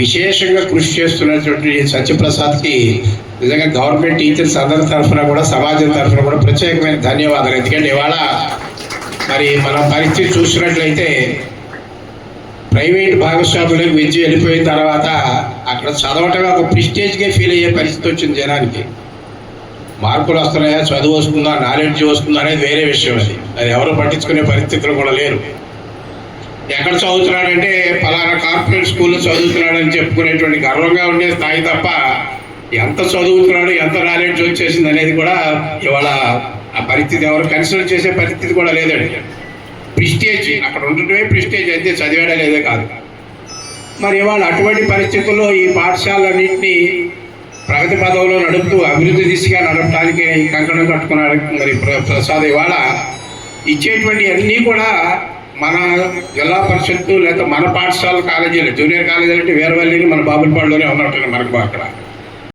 విశేషంగా కృషి చేస్తున్నటువంటి సత్యప్రసాద్కి నిజంగా గవర్నమెంట్ టీచర్స్ అందరి తరఫున కూడా సమాజం తరఫున కూడా ప్రత్యేకమైన ధన్యవాదాలు. ఎందుకంటే ఇవాళ మరి మన పరిస్థితి చూసినట్లయితే ప్రైవేట్ భాగస్వాములకు విద్య వెళ్ళిపోయిన తర్వాత అక్కడ చదవటం ఒక ప్రిస్టేజ్గా ఫీల్ అయ్యే పరిస్థితి వచ్చింది జనానికి. మార్కులు వస్తున్నాయా, చదువు వస్తుందా, నాలెడ్జ్ వస్తుందా అనేది వేరే విషయం. అది ఎవరు పట్టించుకునే పరిస్థితులు కూడా లేరు. ఎక్కడ చదువుతున్నాడంటే ఫలానా కార్పొరేట్ స్కూల్లో చదువుతున్నాడని చెప్పుకునేటువంటి గర్వంగా ఉండే స్థాయి తప్ప ఎంత చదువుతున్నాడు, ఎంత నాలెడ్జ్ వచ్చేసింది అనేది కూడా ఇవాళ ఆ పరిస్థితి ఎవరు కన్సిడర్ చేసే పరిస్థితి కూడా లేదండి. ప్రిస్టేజ్ అక్కడ ఉండటమే ప్రిస్టేజ్ అయితే చదివాడా లేదే కాదు. మరి ఇవాళ అటువంటి పరిస్థితుల్లో ఈ పాఠశాలన్నింటినీ ప్రగతి పదవిలో నడుపుతూ అభివృద్ధి దిశగా నడపడానికి కంకణం కట్టుకున్నాడు మరి ప్రసాద్. ఇవాళ ఇచ్చేటువంటి అన్నీ కూడా మన జిల్లా పరిషత్తు లేదా మన పాఠశాల కాలేజీలు, జూనియర్ కాలేజీలు అంటే వేరవల్లిని మన బాబులపాడులోనే ఉన్నట్టు మనకు అక్కడ